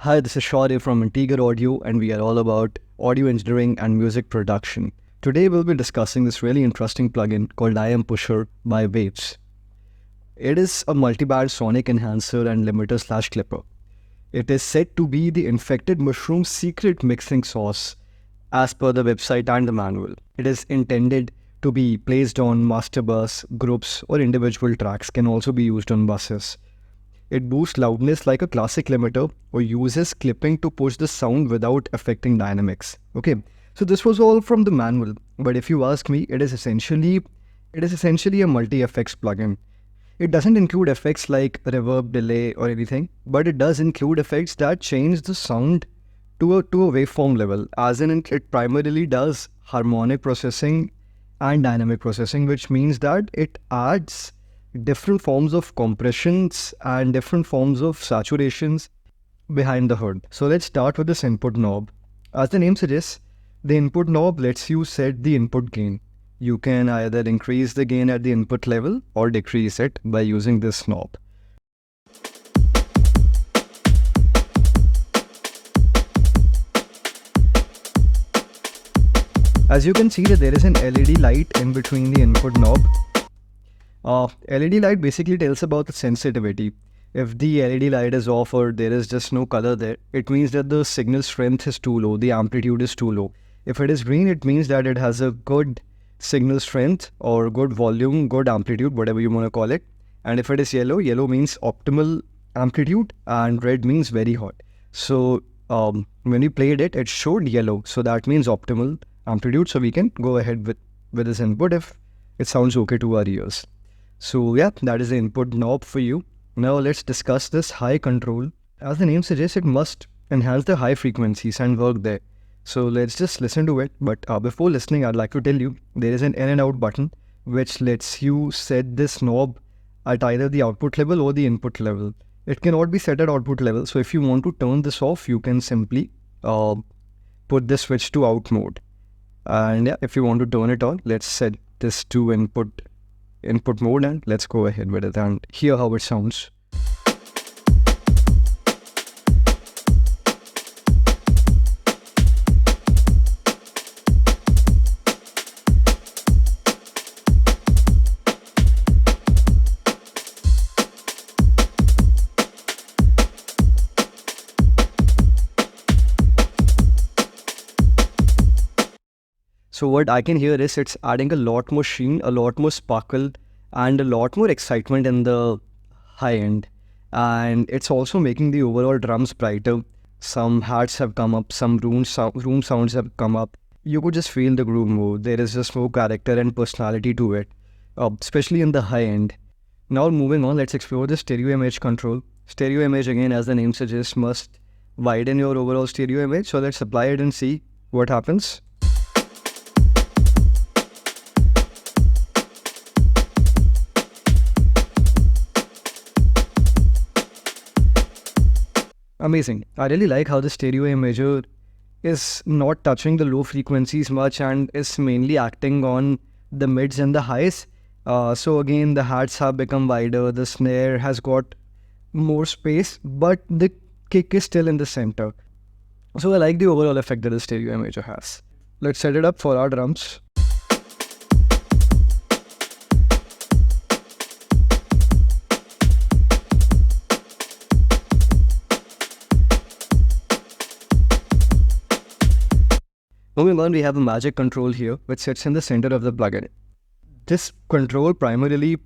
Hi, this is Shaurya from Integer Audio, and we are all about audio engineering and music production. Today, we'll be discussing this really interesting plugin called IM Pusher by Waves. It is a multi-band sonic enhancer and limiter slash clipper. It is said to be the infected mushroom secret mixing sauce as per the website and the manual. It is intended to be placed on master bus, groups, or individual tracks, can also be used on buses. It boosts loudness like a classic limiter or uses clipping to push the sound without affecting dynamics. Okay, so this was all from the manual, but if you ask me, it is essentially a multi-effects plugin. It doesn't include effects like reverb, delay, or anything, but it does include effects that change the sound to a waveform level, as in it primarily does harmonic processing and dynamic processing, which means that it adds different forms of compressions and different forms of saturations behind the hood. So let's start with this input knob. As the name suggests, the input knob lets you set the input gain. You can either increase the gain at the input level or decrease it by using this knob. As you can see that there is an LED light in between the input knob. LED light basically tells about the sensitivity. If the LED light is off or there is just no color there, it means that the signal strength is too low, the amplitude is too low. If it is green, it means that it has a good signal strength or good volume, good amplitude, whatever you want to call it. And if it is yellow, yellow means optimal amplitude and red means very hot. So when we played it, it showed yellow. So that means optimal amplitude. So we can go ahead with this input if it sounds okay to our ears. So yeah, that is the input knob for you. Now let's discuss this high control. As the name suggests, it must enhance the high frequencies and work there. So let's just listen to it. But before listening, I'd like to tell you there is an in and out button which lets you set this knob at either the output level or the input level. It cannot be set at output level. So if you want to turn this off, you can simply put this switch to out mode. And yeah, if you want to turn it on, let's set this to input mode and let's go ahead with it and hear how it sounds. So what I can hear is it's adding a lot more sheen, a lot more sparkle, and a lot more excitement in the high end. And it's also making the overall drums brighter. Some hats have come up, some room sounds have come up. You could just feel the groove more. There is just more character and personality to it, especially in the high end. Now moving on, let's explore the stereo image control. Stereo image, again, as the name suggests, must widen your overall stereo image. So let's apply it and see what happens. Amazing. I really like how the stereo imager is not touching the low frequencies much and is mainly acting on the mids and the highs. So again, the hats have become wider, the snare has got more space, but the kick is still in the center. So I like the overall effect that the stereo imager has. Let's set it up for our drums. Moving on, we have a magic control here, which sits in the center of the plugin. This control primarily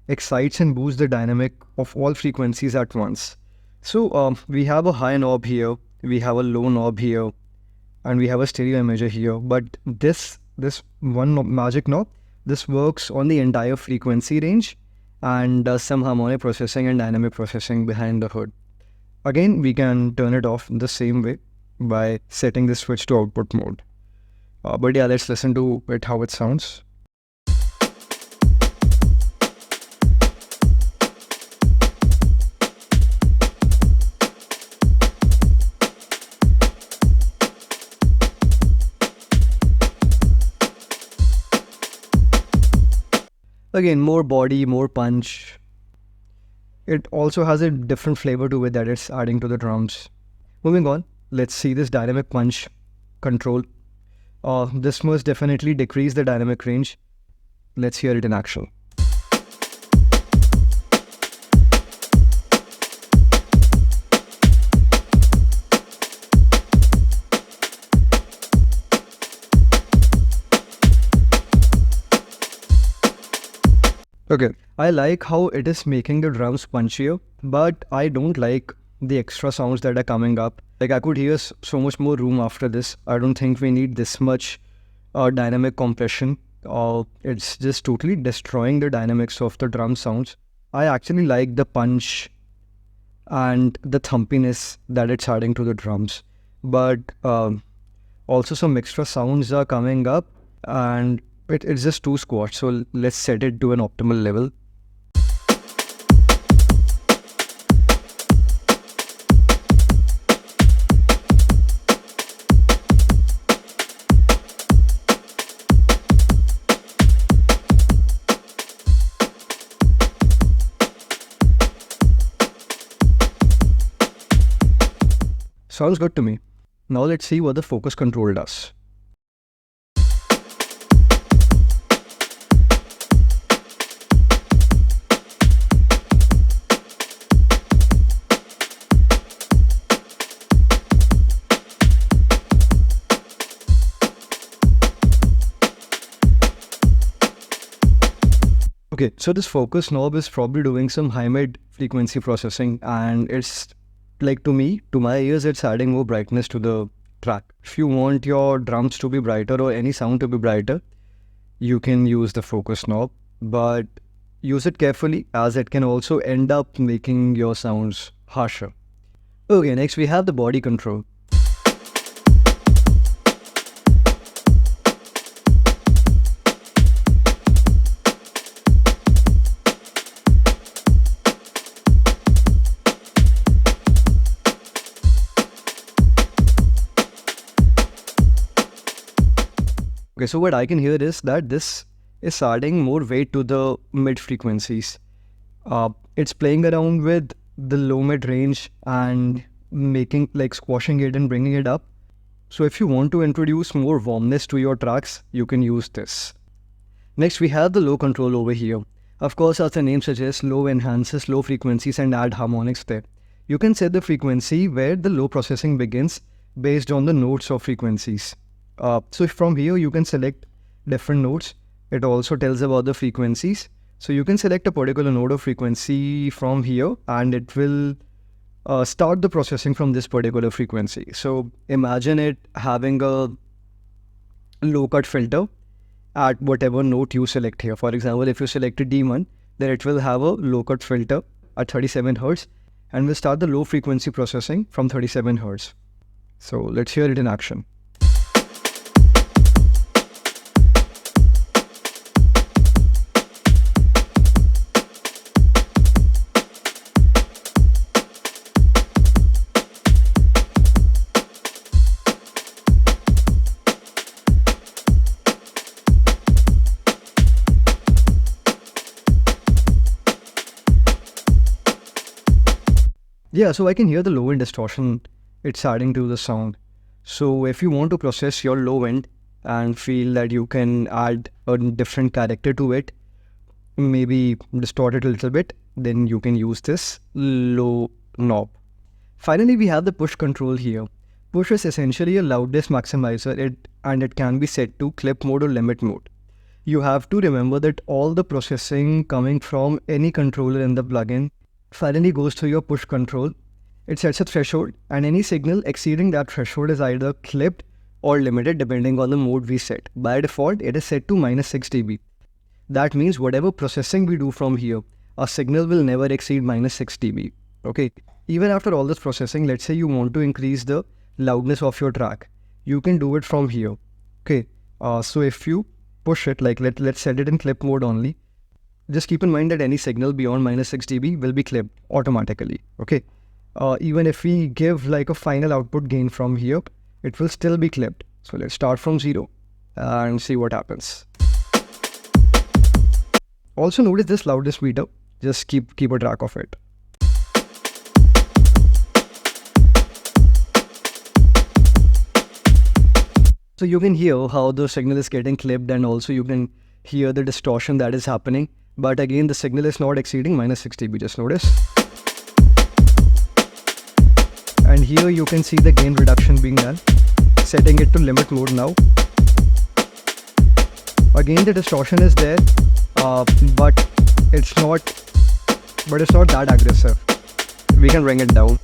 excites and boosts the dynamic of all frequencies at once. So we have a high knob here, we have a low knob here, and we have a stereo imager here. But this one magic knob, this works on the entire frequency range and does some harmonic processing and dynamic processing behind the hood. Again, we can turn it off the same way by setting the switch to output mode. But yeah, let's listen to it, how it sounds. Again, more body, more punch. It also has a different flavor to it that it's adding to the drums. Moving on, let's see this dynamic punch control. This must definitely decrease the dynamic range. Let's hear it in action. Okay, I like how it is making the drums punchier, but I don't like the extra sounds that are coming up. Like, I could hear so much more room after this. I don't think we need this much dynamic compression. It's just totally destroying the dynamics of the drum sounds. I actually like the punch and the thumpiness that it's adding to the drums, but also some extra sounds are coming up, and it's just too squat. So let's set it to an optimal level. Sounds good to me. Now let's see what the focus control does. Okay, so this focus knob is probably doing some high mid frequency processing, and it's like, to me, to my ears, it's adding more brightness to the track. If you want your drums to be brighter or any sound to be brighter, you can use the focus knob, but use it carefully, as it can also end up making your sounds harsher. Okay, next we have the body control. Okay, so what I can hear is that this is adding more weight to the mid frequencies. It's playing around with the low mid range and making, like, squashing it and bringing it up. So if you want to introduce more warmness to your tracks, you can use this. Next, we have the low control over here. Of course, as the name suggests, low enhances low frequencies and add harmonics there. You can set the frequency where the low processing begins based on the notes or frequencies. So from here you can select different notes. It also tells about the frequencies. So you can select a particular node or frequency from here, and it will start the processing from this particular frequency. So imagine it having a low cut filter at whatever note you select here. For example, if you selected D1, then it will have a low cut filter at 37 Hz and will start the low frequency processing from 37 Hz. So let's hear it in action. Yeah, so I can hear the low end distortion it's adding to the sound. So if you want to process your low end and feel that you can add a different character to it, maybe distort it a little bit, then you can use this low knob. Finally, we have the push control here. Push is essentially a loudness maximizer, and it can be set to clip mode or limit mode. You have to remember that all the processing coming from any controller in the plugin finally goes through your push control. It sets a threshold, and any signal exceeding that threshold is either clipped or limited depending on the mode we set. By default, it is set to -6 dB. That means whatever processing we do from here, our signal will never exceed -6 dB. Okay. Even after all this processing, let's say you want to increase the loudness of your track, you can do it from here. Okay. So if you push it, like let's set it in clip mode only. Just keep in mind that any signal beyond -6 dB will be clipped automatically. Okay. Even if we give like a final output gain from here, it will still be clipped. So let's start from 0 and see what happens. Also notice this loudness meter. Just keep a track of it. So you can hear how the signal is getting clipped, and also you can hear the distortion that is happening. But again, the signal is not exceeding minus 6 dB, just notice. And here you can see the gain reduction being done, setting it to limit mode now. Again, the distortion is there, but it's not that aggressive. We can bring it down.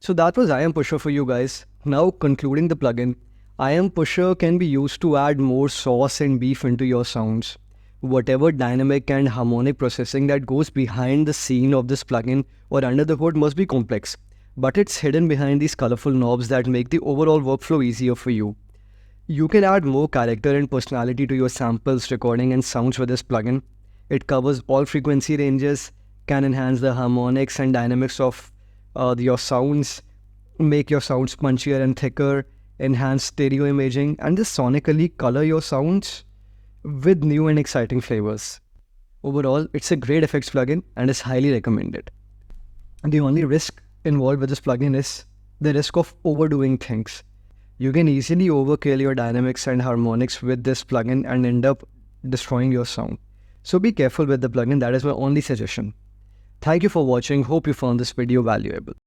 So that was IM Pusher for you guys. Now concluding the plugin, IM Pusher can be used to add more sauce and beef into your sounds. Whatever dynamic and harmonic processing that goes behind the scene of this plugin or under the hood must be complex, but it's hidden behind these colorful knobs that make the overall workflow easier for you. You can add more character and personality to your samples, recording and sounds with this plugin. It covers all frequency ranges, can enhance the harmonics and dynamics of your sounds, make your sounds punchier and thicker, enhance stereo imaging, and just sonically color your sounds with new and exciting flavors. Overall, it's a great effects plugin and is highly recommended. The only risk involved with this plugin is the risk of overdoing things. You can easily overkill your dynamics and harmonics with this plugin and end up destroying your sound. So be careful with the plugin, that is my only suggestion. Thank you for watching, hope you found this video valuable.